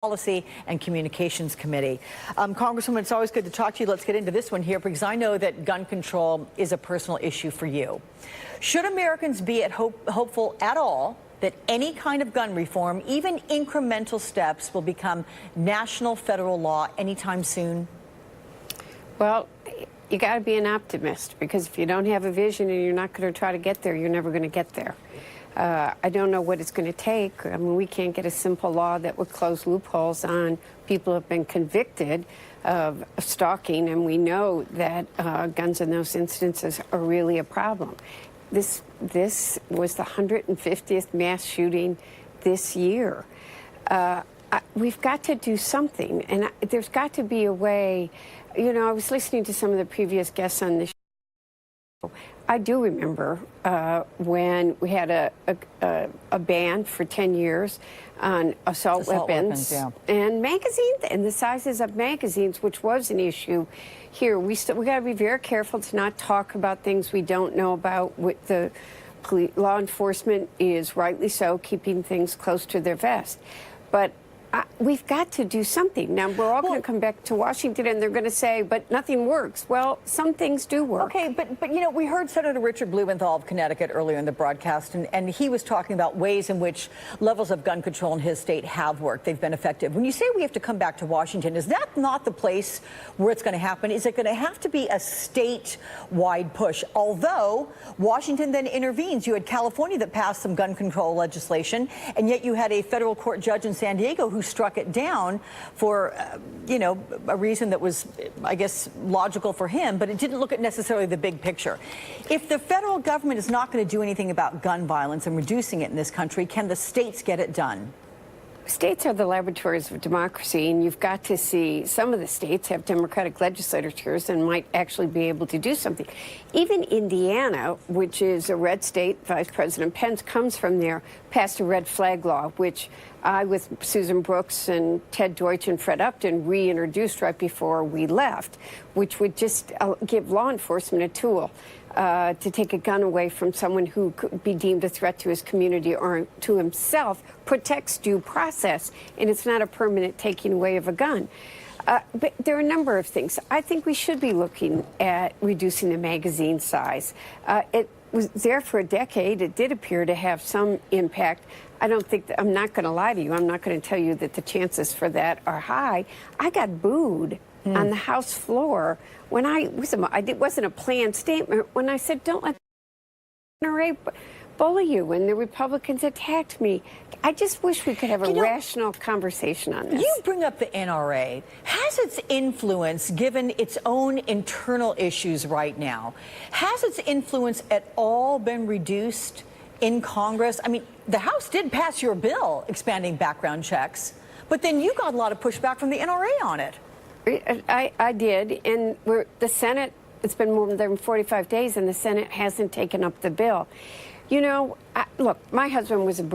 Policy and Communications Committee. Congresswoman, it's always good to talk to you. Let's get into this one here because I know that gun control is a personal issue for you. Should Americans be hopeful at all that any kind of gun reform, even incremental steps, will become national federal law anytime soon? Well, you got to be an optimist, because if you don't have a vision and you're not going to try to get there, you're never going to get there. I don't know what it's going to take. I mean, we can't get a simple law that would close loopholes on people who have been convicted of stalking, and we know that guns in those instances are really a problem. This was the 150th mass shooting this year. We've got to do something, and there's got to be a way. You know, I was listening to some of the previous guests on the show. I do remember when we had a ban for 10 years on assault weapons yeah. And magazines and the sizes of magazines, which was an issue here. We got to be very careful to not talk about things we don't know about. With the law enforcement is rightly so keeping things close to their vest, but we've got to do something. Now, we're all going to come back to Washington and they're going to say, but nothing works. Well, some things do work. Okay, but you know, we heard Senator Richard Blumenthal of Connecticut earlier in the broadcast, and he was talking about ways in which levels of gun control in his state have worked. They've been effective. When you say we have to come back to Washington, is that not the place where it's going to happen? Is it going to have to be a statewide push? Although Washington then intervenes. You had California that passed some gun control legislation, and yet you had a federal court judge in San Diego who struck it down for, you know, a reason that was, I guess, logical for him, but it didn't look at necessarily the big picture. If the federal government is not going to do anything about gun violence and reducing it in this country, can the states get it done? States are the laboratories of democracy, and you've got to see some of the states have Democratic legislatures and might actually be able to do something. Even Indiana, which is a red state, Vice President Pence comes from there, passed a red flag law, which I, with Susan Brooks and Ted Deutsch and Fred Upton, reintroduced right before we left, which would just give law enforcement a tool to take a gun away from someone who could be deemed a threat to his community or to himself, protects due process, and it's not a permanent taking away of a gun. But there are a number of things. I think we should be looking at reducing the magazine size. It was there for a decade. It did appear to have some impact. I don't think that, I'm not going to lie to you. I'm not going to tell you that the chances for that are high. I got booed on the House floor when it wasn't a planned statement, when I said, don't let the NRA bully you, and the Republicans attacked me. I just wish we could have a rational conversation on this. You bring up the NRA. Has its influence, given its own internal issues right now, has its influence at all been reduced in Congress? I mean, the House did pass your bill expanding background checks, but then you got a lot of pushback from the NRA on it. I did, and the Senate, it's been more than 45 days, and the Senate hasn't taken up the bill. You know, look, my husband was an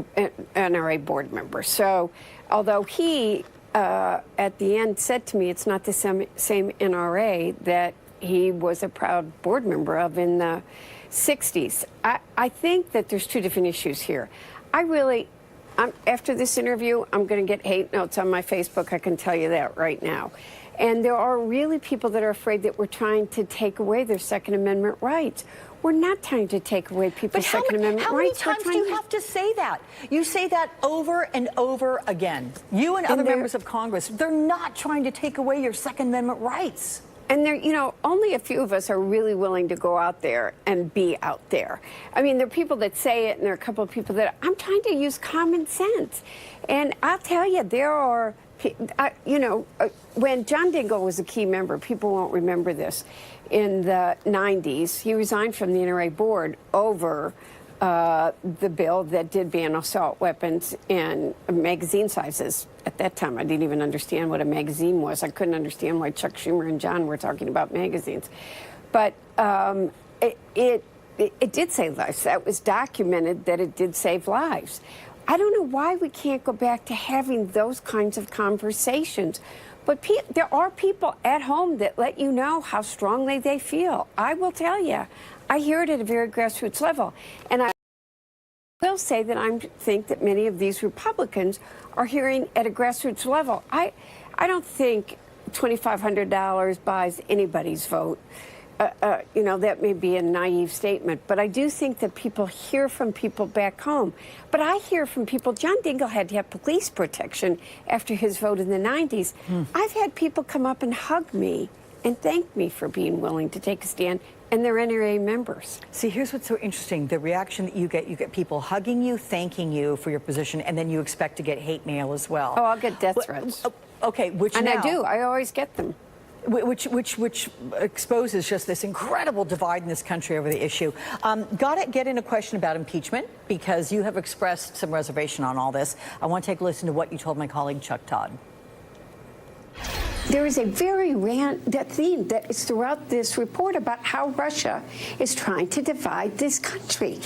NRA board member, so although he, at the end, said to me it's not the same NRA that he was a proud board member of in the 60s, I think that there's two different issues here. After this interview, I'm going to get hate notes on my Facebook. I can tell you that right now. And there are really people that are afraid that we're trying to take away their Second Amendment rights. We're not trying to take away people's Second Amendment rights. How many times do you have to say that? You say that over and over again. You and other members of Congress, they're not trying to take away your Second Amendment rights. And there, you know, only a few of us are really willing to go out there and be out there. I mean, there are people that say it, and there are a couple of people that I'm trying to use common sense. And I'll tell you, there are, you know, when John Dingell was a key member, people won't remember this, in the 90s, he resigned from the NRA board over the bill that did ban assault weapons and magazine sizes. At that time, I didn't even understand what a magazine was. I couldn't understand why Chuck Schumer and John were talking about magazines. But it did save lives. That was documented that it did save lives. I don't know why we can't go back to having those kinds of conversations. But there are people at home that let you know how strongly they feel. I will tell you, I hear it at a very grassroots level. And I will will say that I think that many of these Republicans are hearing at a grassroots level. I don't think $2,500 buys anybody's vote. You know, that may be a naive statement, but I do think that people hear from people back home. But I hear from people, John Dingell had to have police protection after his vote in the 90s. I've had people come up and hug me and thank me for being willing to take a stand, and they're NRA members. See, here's what's so interesting. The reaction that you get people hugging you, thanking you for your position, and then you expect to get hate mail as well. Oh, I'll get death threats. Okay, which and now, I do. I always get them. Which exposes just this incredible divide in this country over the issue. Got to get in a question about impeachment, because you have expressed some reservation on all this. I want to take a listen to what you told my colleague Chuck Todd. There is a very that theme that is throughout this report about how Russia is trying to divide this country.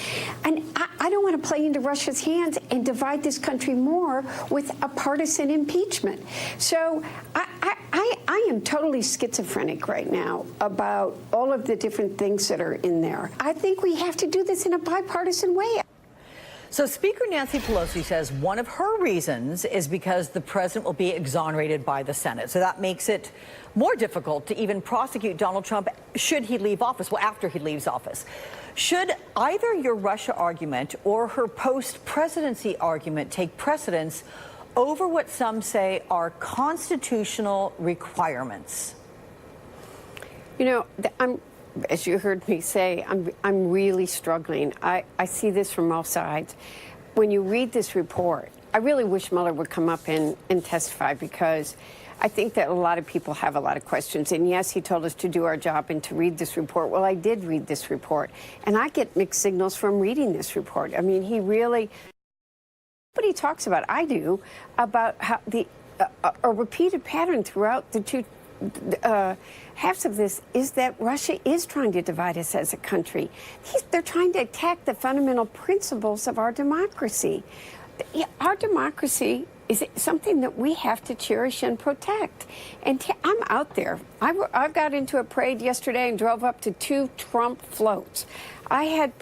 And I don't want to play into Russia's hands and divide this country more with a partisan impeachment. So I am totally schizophrenic right now about all of the different things that are in there. I think we have to do this in a bipartisan way. So Speaker Nancy Pelosi says one of her reasons is because the president will be exonerated by the Senate. So that makes it more difficult to even prosecute Donald Trump should he leave office, well, after he leaves office. Should either your Russia argument or her post-presidency argument take precedence over what some say are constitutional requirements? You know, as you heard me say, I'm really struggling. I see this from all sides. When you read this report, I really wish Mueller would come up and testify, because I think that a lot of people have a lot of questions. And yes, he told us to do our job and to read this report. Well, I did read this report, and I get mixed signals from reading this report. I mean, he really, what he talks about, I do, about how a repeated pattern throughout the two halves of this is that Russia is trying to divide us as a country. They're trying to attack the fundamental principles of our democracy. Our democracy is something that we have to cherish and protect. And I'm out there. I got into a parade yesterday and drove up to 2 Trump floats. I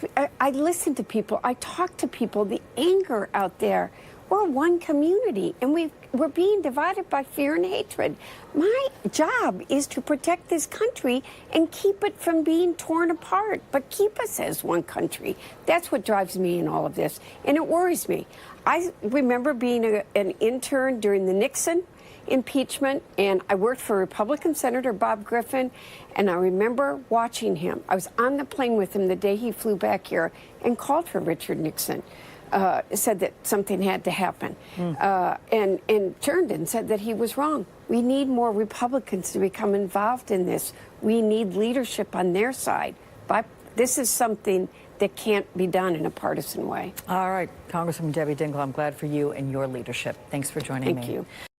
listened to people. I talked to people. The anger out there. We're one community, and we're being divided by fear and hatred. My job is to protect this country and keep it from being torn apart, but keep us as one country. That's what drives me in all of this, and it worries me. I remember being an intern during the Nixon impeachment, and I worked for Republican Senator Bob Griffin, and I remember watching him. I was on the plane with him the day he flew back here and called for Richard Nixon. Said that something had to happen, and turned and said that he was wrong. We need more Republicans to become involved in this. We need leadership on their side. But this is something that can't be done in a partisan way. All right, Congresswoman Debbie Dingell, I'm glad for you and your leadership. Thanks for joining me. Thank you.